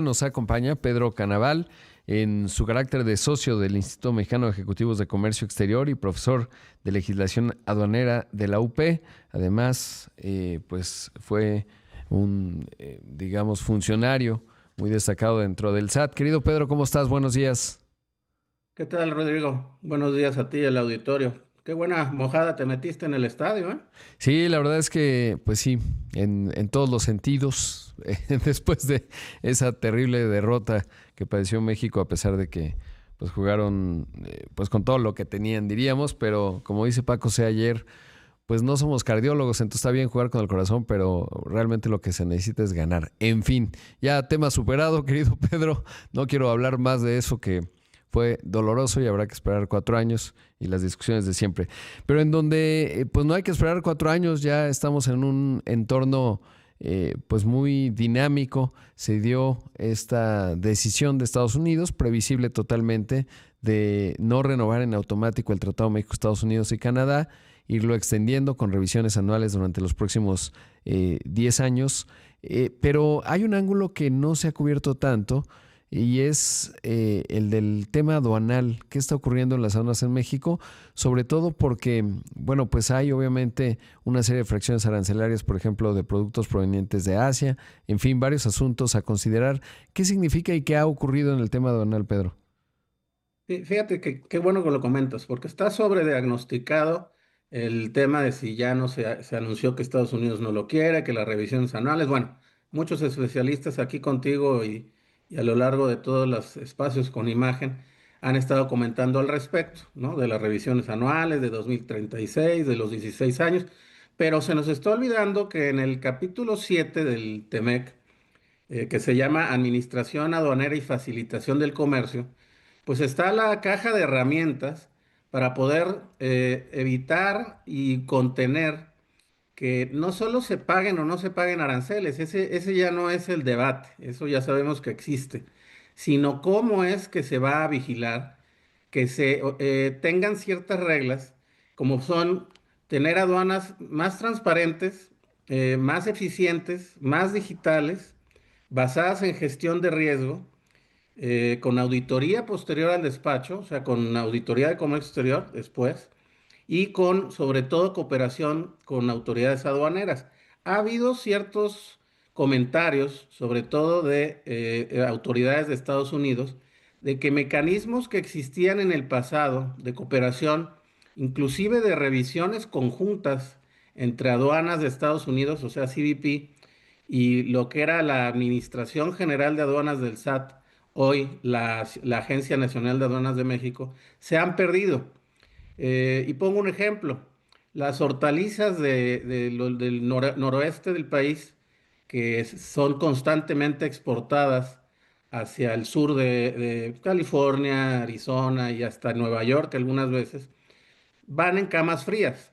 Nos acompaña Pedro Canaval en su carácter de socio del Instituto Mexicano de Ejecutivos de Comercio Exterior y profesor de legislación aduanera de la UP. Además, pues fue un, digamos, funcionario muy destacado dentro del SAT. Querido Pedro, ¿cómo estás? Buenos días. ¿Qué tal, Rodrigo? Buenos días a ti y al auditorio. Qué buena mojada te metiste en el estadio, ¿eh? Sí, la verdad es que, pues sí, en todos los sentidos, después de esa terrible derrota que padeció México, a pesar de que pues jugaron pues con todo lo que tenían, diríamos, pero como dice Paco C. ayer, pues no somos cardiólogos, entonces está bien jugar con el corazón, pero realmente lo que se necesita es ganar. En fin, ya tema superado, querido Pedro, no quiero hablar más de eso que fue doloroso y habrá que esperar 4 años y las discusiones de siempre. Pero en donde pues no hay que esperar 4 años, ya estamos en un entorno pues muy dinámico. Se dio esta decisión de Estados Unidos, previsible totalmente, de no renovar en automático el Tratado México, Estados Unidos y Canadá, irlo extendiendo con revisiones anuales durante los próximos 10 años. Pero hay un ángulo que no se ha cubierto tanto, y es el del tema aduanal. ¿Qué está ocurriendo en las aduanas en México? Sobre todo porque, bueno, pues hay obviamente una serie de fracciones arancelarias, por ejemplo, de productos provenientes de Asia, en fin, varios asuntos a considerar. ¿Qué significa y qué ha ocurrido en el tema aduanal, Pedro? Fíjate que qué bueno que lo comentas, porque está sobrediagnosticado el tema de si ya no se anunció que Estados Unidos no lo quiere, que las revisiones anuales, bueno, muchos especialistas aquí contigo y a lo largo de todos los espacios con imagen han estado comentando al respecto, ¿no? De las revisiones anuales de 2036, de los 16 años, pero se nos está olvidando que en el capítulo 7 del TEMEC, que se llama Administración Aduanera y Facilitación del Comercio, pues está la caja de herramientas para poder evitar y contener que no solo se paguen o no se paguen aranceles, ese ya no es el debate, eso ya sabemos que existe, sino cómo es que se va a vigilar que se tengan ciertas reglas, como son tener aduanas más transparentes, más eficientes, más digitales, basadas en gestión de riesgo, con auditoría posterior al despacho, o sea, con auditoría de comercio exterior después, y con, sobre todo, cooperación con autoridades aduaneras. Ha habido ciertos comentarios, sobre todo de autoridades de Estados Unidos, de que mecanismos que existían en el pasado de cooperación, inclusive de revisiones conjuntas entre aduanas de Estados Unidos, o sea, CBP, y lo que era la Administración General de Aduanas del SAT, hoy la Agencia Nacional de Aduanas de México, se han perdido. Y pongo un ejemplo, las hortalizas del noroeste del país, que son constantemente exportadas hacia el sur de California, Arizona y hasta Nueva York algunas veces, van en camas frías.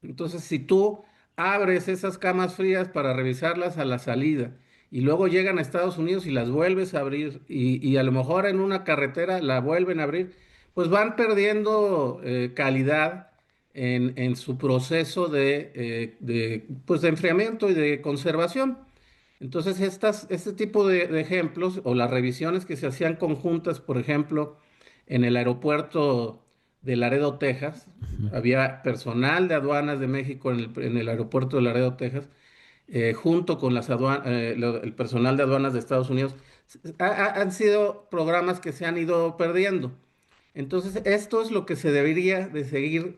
Entonces, si tú abres esas camas frías para revisarlas a la salida y luego llegan a Estados Unidos y las vuelves a abrir y a lo mejor en una carretera la vuelven a abrir, pues van perdiendo calidad en su proceso pues de enfriamiento y de conservación. Entonces, este tipo de ejemplos o las revisiones que se hacían conjuntas, por ejemplo, en el aeropuerto de Laredo, Texas, había personal de aduanas de México en el aeropuerto de Laredo, Texas, junto con el personal de aduanas de Estados Unidos. Han sido programas que se han ido perdiendo. Entonces, esto es lo que se debería de seguir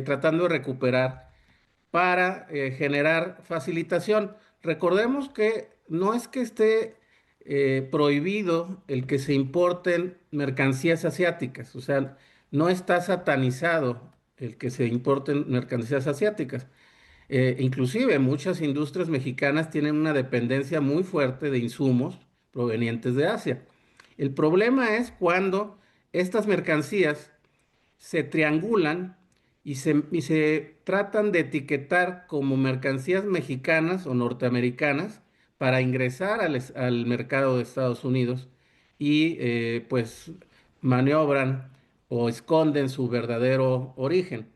tratando de recuperar para generar facilitación. Recordemos que no es que esté prohibido el que se importen mercancías asiáticas, o sea, no está satanizado el que se importen mercancías asiáticas. Inclusive muchas industrias mexicanas tienen una dependencia muy fuerte de insumos provenientes de Asia. El problema es cuando estas mercancías se triangulan y se tratan de etiquetar como mercancías mexicanas o norteamericanas para ingresar al mercado de Estados Unidos y pues maniobran o esconden su verdadero origen.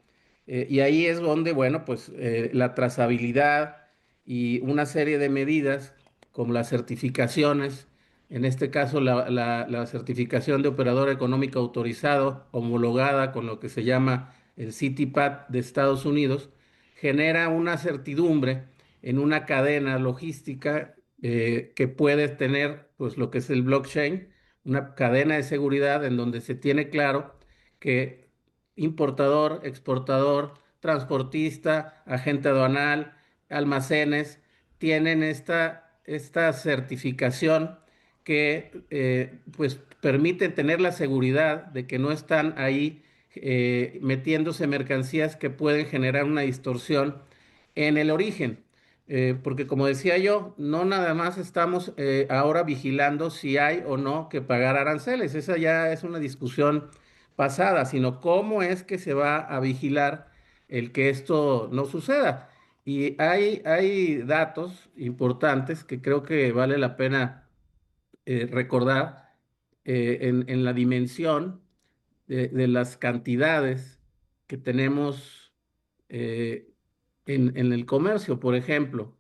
Y ahí es donde, bueno, pues la trazabilidad y una serie de medidas como las certificaciones en este caso la certificación de operador económico autorizado, homologada con lo que se llama el CITIPAT de Estados Unidos, genera una certidumbre en una cadena logística que puede tener pues lo que es el blockchain, una cadena de seguridad en donde se tiene claro que importador, exportador, transportista, agente aduanal, almacenes, tienen esta certificación que pues permite tener la seguridad de que no están ahí metiéndose mercancías que pueden generar una distorsión en el origen. Porque como decía yo, no nada más estamos ahora vigilando si hay o no que pagar aranceles. Esa ya es una discusión pasada, sino cómo es que se va a vigilar el que esto no suceda. Y hay datos importantes que creo que vale la pena recordar en la dimensión de las cantidades que tenemos eh, en el comercio. Por ejemplo,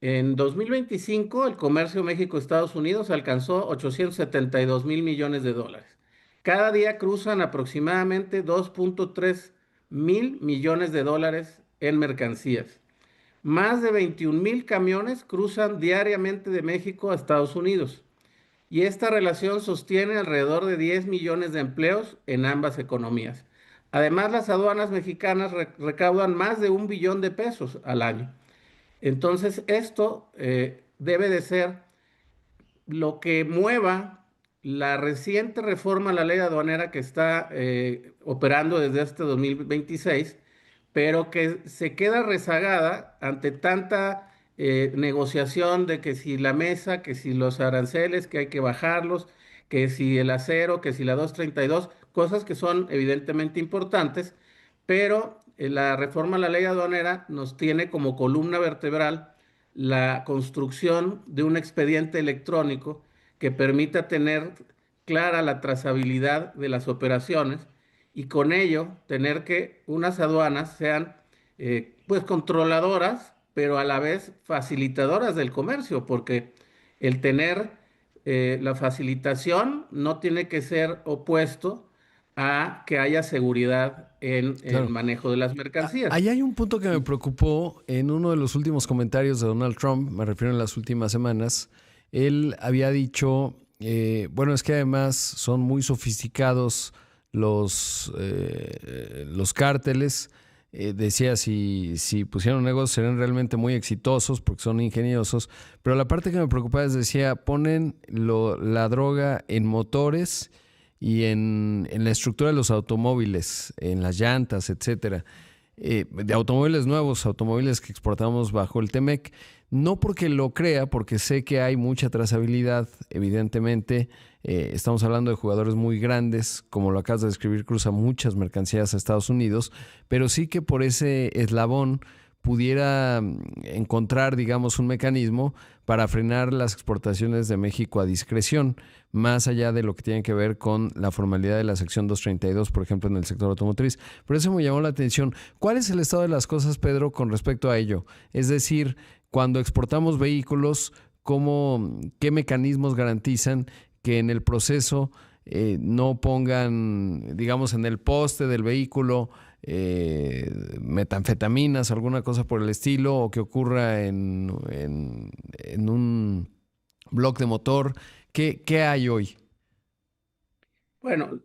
en 2025 el comercio México-Estados Unidos alcanzó 872 mil millones de dólares. Cada día cruzan aproximadamente 2.3 mil millones de dólares en mercancías. Más de 21 mil camiones cruzan diariamente de México a Estados Unidos. Y esta relación sostiene alrededor de 10 millones de empleos en ambas economías. Además, las aduanas mexicanas recaudan más de 1 billón de pesos al año. Entonces, esto debe de ser lo que mueva la reciente reforma a la ley aduanera que está operando desde este 2026, pero que se queda rezagada ante tanta negociación de que si la mesa, que si los aranceles, que hay que bajarlos, que si el acero, que si la 232, cosas que son evidentemente importantes, pero la reforma a la ley aduanera nos tiene como columna vertebral la construcción de un expediente electrónico que permita tener clara la trazabilidad de las operaciones y con ello tener que unas aduanas sean pues controladoras, pero a la vez facilitadoras del comercio, porque el tener la facilitación no tiene que ser opuesto a que haya seguridad en el Claro. manejo de las mercancías. Ahí hay un punto que me preocupó en uno de los últimos comentarios de Donald Trump, me refiero en las últimas semanas. Él había dicho, bueno, es que además son muy sofisticados los cárteles. Decía, si pusieran un negocio serían realmente muy exitosos porque son ingeniosos. Pero la parte que me preocupaba es, decía, ponen la droga en motores y en la estructura de los automóviles, en las llantas, etcétera. De automóviles nuevos, automóviles que exportamos bajo el Temec, no porque lo crea, porque sé que hay mucha trazabilidad, evidentemente. Estamos hablando de jugadores muy grandes, como lo acabas de describir, cruza muchas mercancías a Estados Unidos, pero sí que por ese eslabón pudiera encontrar, digamos, un mecanismo para frenar las exportaciones de México a discreción, más allá de lo que tiene que ver con la formalidad de la sección 232, por ejemplo, en el sector automotriz. Por eso me llamó la atención. ¿Cuál es el estado de las cosas, Pedro, con respecto a ello? Es decir, cuando exportamos vehículos, ¿qué mecanismos garantizan que en el proceso no pongan, digamos, en el poste del vehículo metanfetaminas, alguna cosa por el estilo, o que ocurra en un bloque de motor? ¿Qué hay hoy? Bueno,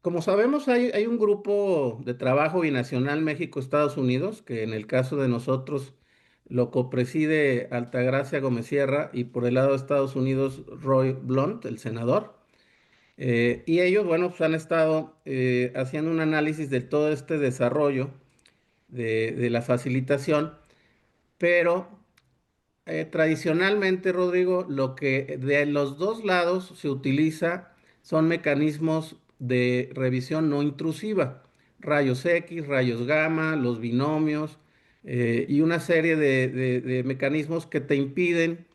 como sabemos, hay un grupo de trabajo binacional México-Estados Unidos, que en el caso de nosotros lo copreside Altagracia Gómez Sierra y por el lado de Estados Unidos Roy Blunt, el senador. Y ellos, bueno, pues han estado haciendo un análisis de todo este desarrollo de la facilitación, pero tradicionalmente, Rodrigo, lo que de los dos lados se utiliza son mecanismos de revisión no intrusiva, rayos X, rayos gamma, los binomios y una serie de mecanismos que te impiden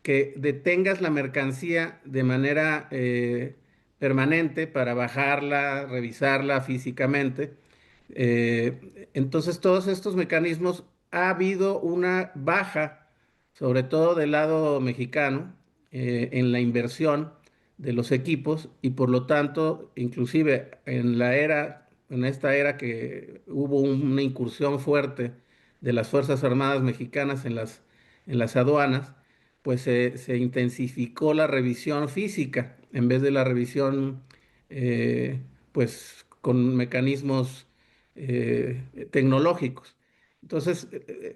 que detengas la mercancía de manera permanente para bajarla, revisarla físicamente. Entonces, todos estos mecanismos ha habido una baja, sobre todo del lado mexicano, en la inversión de los equipos y por lo tanto, inclusive en esta era que hubo una incursión fuerte de las Fuerzas Armadas mexicanas en las aduanas, pues se intensificó la revisión física en vez de la revisión, eh, pues con mecanismos tecnológicos. Entonces,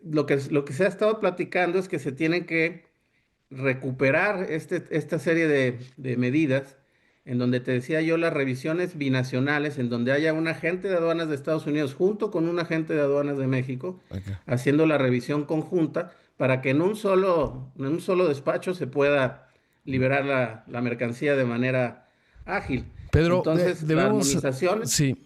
lo que se ha estado platicando es que se tienen que recuperar esta serie de medidas en donde te decía yo las revisiones binacionales, en donde haya un agente de aduanas de Estados Unidos junto con un agente de aduanas de México, Ok. haciendo la revisión conjunta para que en un solo despacho se pueda liberar la mercancía de manera ágil. Pedro, Entonces, la debemos, armonización. sí,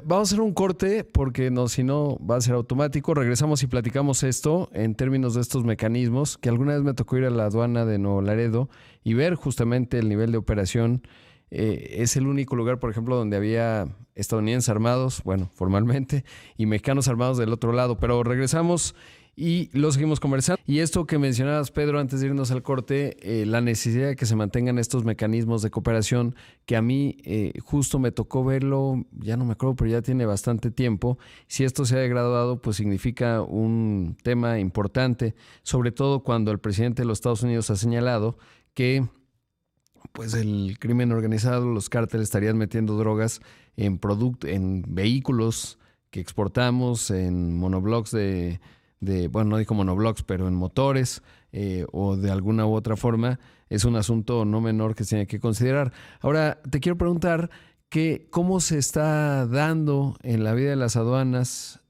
vamos a hacer un corte porque no, si no va a ser automático. Regresamos y platicamos esto en términos de estos mecanismos, que alguna vez me tocó ir a la aduana de Nuevo Laredo y ver justamente el nivel de operación. Es el único lugar, por ejemplo, donde había estadounidenses armados, bueno, formalmente, y mexicanos armados del otro lado. Pero regresamos y lo seguimos conversando. Y esto que mencionabas, Pedro, antes de irnos al corte, la necesidad de que se mantengan estos mecanismos de cooperación, que a mí justo me tocó verlo, ya no me acuerdo, pero ya tiene bastante tiempo. Si esto se ha degradado, pues significa un tema importante, sobre todo cuando el presidente de los Estados Unidos ha señalado que pues el crimen organizado, los cárteles estarían metiendo drogas en vehículos que exportamos, en monoblocks bueno, no digo monoblocks, pero en motores o de alguna u otra forma. Es un asunto no menor que se tiene que considerar. Ahora, te quiero preguntar que cómo se está dando en la vida de las aduanas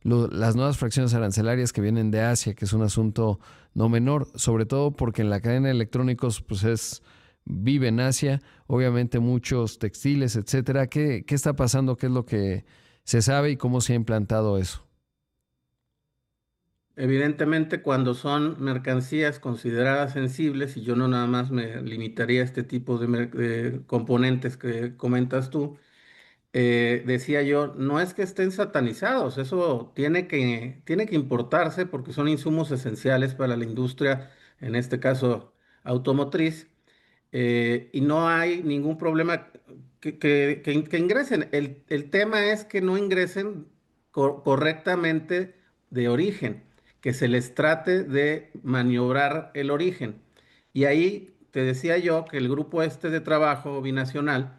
las nuevas fracciones arancelarias que vienen de Asia, que es un asunto no menor, sobre todo porque en la cadena de electrónicos pues vive en Asia, obviamente muchos textiles, etcétera. ¿Qué está pasando? ¿Qué es lo que se sabe y cómo se ha implantado eso? Evidentemente, cuando son mercancías consideradas sensibles, y yo no nada más me limitaría a este tipo de componentes que comentas tú, decía yo, no es que estén satanizados, eso tiene que importarse porque son insumos esenciales para la industria, en este caso automotriz, y no hay ningún problema que ingresen. El tema es que no ingresen correctamente de origen, que se les trate de maniobrar el origen. Y ahí te decía yo que el grupo este de trabajo binacional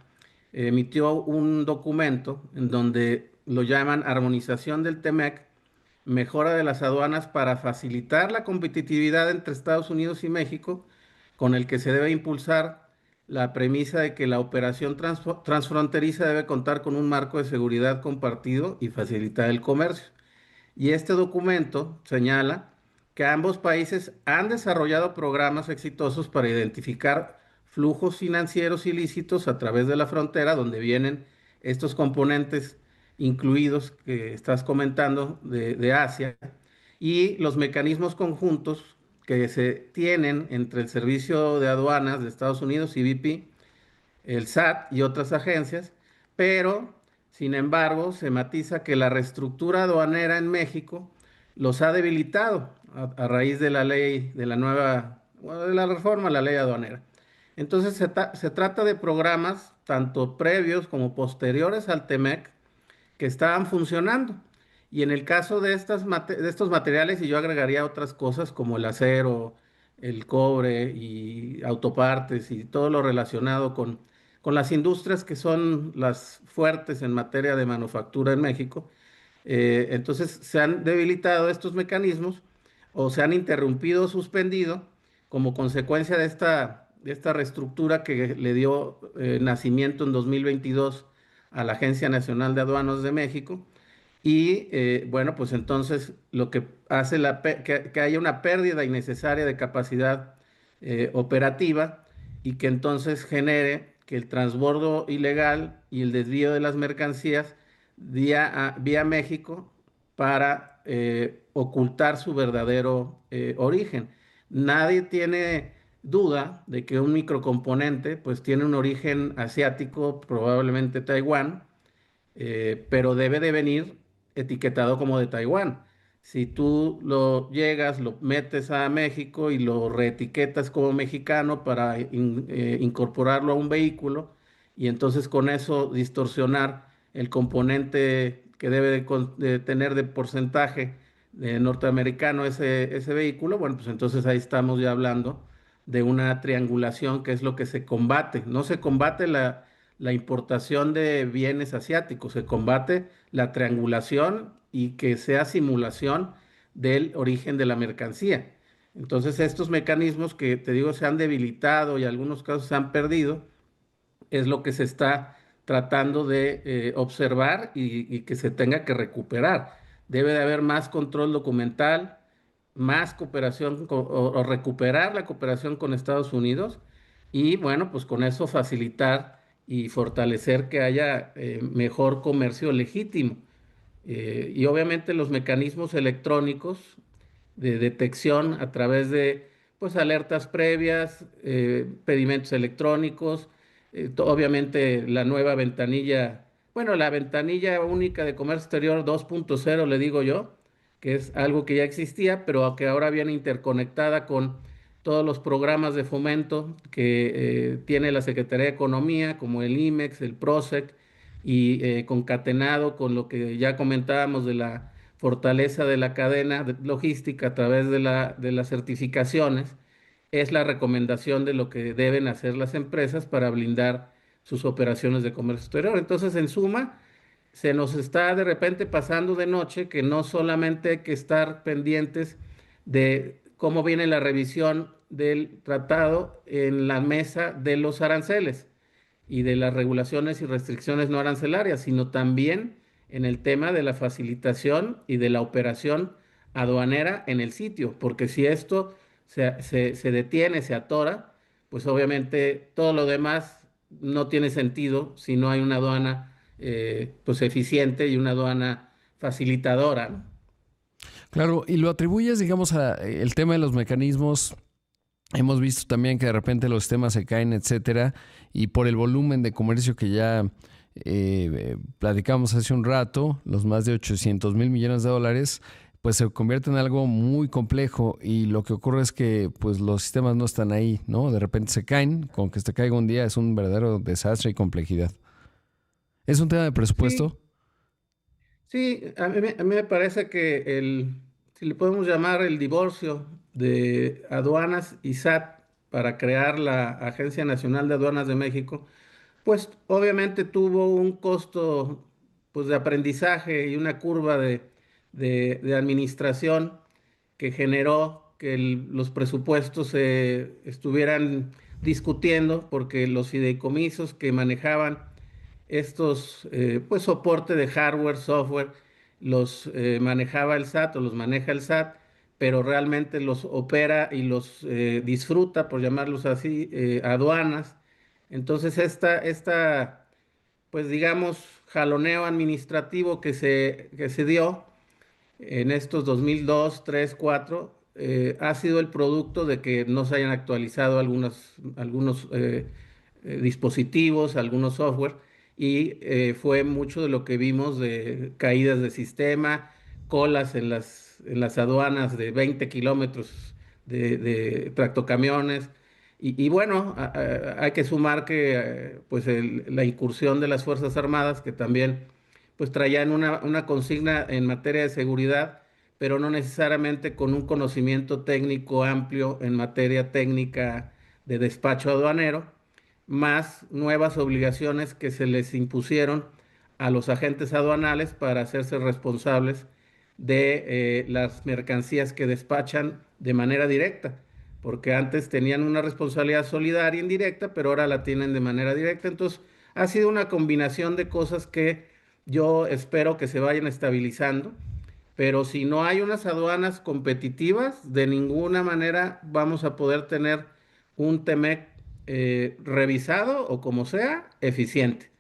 emitió un documento en donde lo llaman armonización del TEMEC, mejora de las aduanas para facilitar la competitividad entre Estados Unidos y México, con el que se debe impulsar la premisa de que la operación transfronteriza debe contar con un marco de seguridad compartido y facilitar el comercio. Y este documento señala que ambos países han desarrollado programas exitosos para identificar flujos financieros ilícitos a través de la frontera, donde vienen estos componentes incluidos que estás comentando de Asia, y los mecanismos conjuntos que se tienen entre el Servicio de Aduanas de Estados Unidos, CBP, el SAT y otras agencias, pero sin embargo se matiza que la reestructura aduanera en México los ha debilitado a raíz de la ley, de la nueva, bueno, de la reforma a la ley aduanera. Entonces se trata de programas tanto previos como posteriores al TEMEC que estaban funcionando. Y en el caso de de estos materiales, y yo agregaría otras cosas como el acero, el cobre y autopartes y todo lo relacionado con las industrias que son las fuertes en materia de manufactura en México, entonces se han debilitado estos mecanismos o se han interrumpido o suspendido como consecuencia de esta reestructura que le dio nacimiento en 2022 a la Agencia Nacional de Aduanas de México. Y bueno, pues entonces lo que hace que haya una pérdida innecesaria de capacidad operativa y que entonces genere que el transbordo ilegal y el desvío de las mercancías vía México para ocultar su verdadero origen. Nadie tiene duda de que un microcomponente pues tiene un origen asiático, probablemente Taiwán, pero debe de venir etiquetado como de Taiwán. si tú lo llegas, lo metes a México y lo reetiquetas como mexicano para incorporarlo a un vehículo y entonces con eso distorsionar el componente que debe de tener de porcentaje de norteamericano ese vehículo, bueno, pues entonces ahí estamos ya hablando de una triangulación que es lo que se combate. No se combate la importación de bienes asiáticos, se combate la triangulación y que sea simulación del origen de la mercancía. Entonces, estos mecanismos que te digo se han debilitado y en algunos casos se han perdido, es lo que se está tratando de observar y que se tenga que recuperar. Debe de haber más control documental, más cooperación o recuperar la cooperación con Estados Unidos y bueno, pues con eso facilitar y fortalecer que haya mejor comercio legítimo. Y obviamente los mecanismos electrónicos de detección a través de pues alertas previas, pedimentos electrónicos, obviamente la nueva ventanilla, bueno, la ventanilla única de comercio exterior 2.0 le digo yo, que es algo que ya existía, pero que ahora viene interconectada con todos los programas de fomento que tiene la Secretaría de Economía, como el IMEX, el PROSEC, y concatenado con lo que ya comentábamos de la fortaleza de la cadena logística a través de las certificaciones, es la recomendación de lo que deben hacer las empresas para blindar sus operaciones de comercio exterior. Entonces, en suma, se nos está de repente pasando de noche que no solamente hay que estar pendientes de cómo viene la revisión del tratado en la mesa de los aranceles y de las regulaciones y restricciones no arancelarias, sino también en el tema de la facilitación y de la operación aduanera en el sitio, porque si esto se detiene, se atora, pues obviamente todo lo demás no tiene sentido si no hay una aduana pues eficiente y una aduana facilitadora, ¿no? Claro, y lo atribuyes, digamos, a el tema de los mecanismos. Hemos visto también que de repente los temas se caen, etcétera, y por el volumen de comercio que ya platicamos hace un rato, los más de 800,000 millones de dólares, pues se convierte en algo muy complejo y lo que ocurre es que pues los sistemas no están ahí, ¿no? De repente se caen, con que se caiga un día es un verdadero desastre y complejidad. ¿Es un tema de Sí, presupuesto? sí, a mí me parece que si le podemos llamar el divorcio de aduanas y SAT para crear la Agencia Nacional de Aduanas de México, pues obviamente tuvo un costo pues, de aprendizaje y una curva de administración que generó que los presupuestos se estuvieran discutiendo porque los fideicomisos que manejaban estos pues soporte de hardware, software, los manejaba el SAT o los maneja el SAT, pero realmente los opera y los disfruta, por llamarlos así, aduanas. Entonces pues digamos, jaloneo administrativo que se dio en estos 2002, 3, 4, ha sido el producto de que no se hayan actualizado algunos dispositivos, algunos software, y fue mucho de lo que vimos de caídas de sistema, colas en las aduanas de 20 kilómetros de tractocamiones. Y bueno, hay que sumar que pues la incursión de las Fuerzas Armadas, que también pues traían una consigna en materia de seguridad, pero no necesariamente con un conocimiento técnico amplio en materia técnica de despacho aduanero, más nuevas obligaciones que se les impusieron a los agentes aduanales para hacerse responsables de las mercancías que despachan de manera directa, porque antes tenían una responsabilidad solidaria indirecta, pero ahora la tienen de manera directa. Entonces, ha sido una combinación de cosas que yo espero que se vayan estabilizando, pero si no hay unas aduanas competitivas, de ninguna manera vamos a poder tener un TEMEC revisado o como sea, eficiente.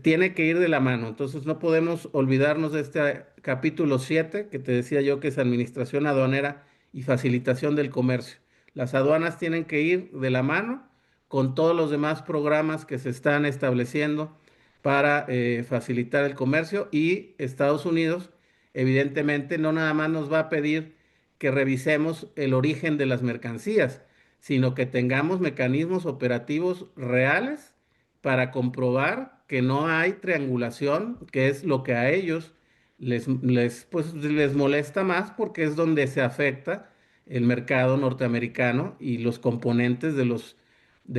Tiene que ir de la mano. Entonces no podemos olvidarnos de este capítulo 7 que te decía yo que es administración aduanera y facilitación del comercio. Las aduanas tienen que ir de la mano con todos los demás programas que se están estableciendo para facilitar el comercio y Estados Unidos evidentemente no nada más nos va a pedir que revisemos el origen de las mercancías, sino que tengamos mecanismos operativos reales para comprobar que no hay triangulación, que es lo que a ellos pues, les molesta más porque es donde se afecta el mercado norteamericano y los componentes de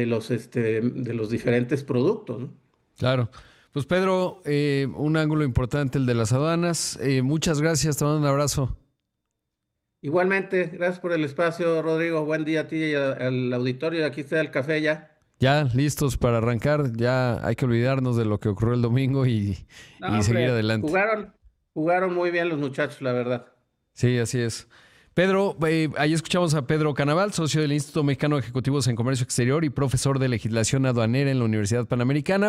los diferentes productos, ¿no? Claro. Pues Pedro, un ángulo importante el de las aduanas. Muchas gracias, te mando un abrazo. Igualmente, gracias por el espacio, Rodrigo. Buen día a ti y al auditorio. Aquí está el café ya. Ya listos para arrancar, ya hay que olvidarnos de lo que ocurrió el domingo No, y seguir hombre, adelante. jugaron muy bien los muchachos, la verdad. Sí, así es. Pedro, ahí escuchamos a Pedro Canaval, socio del Instituto Mexicano de Ejecutivos en Comercio Exterior y profesor de legislación aduanera en la Universidad Panamericana.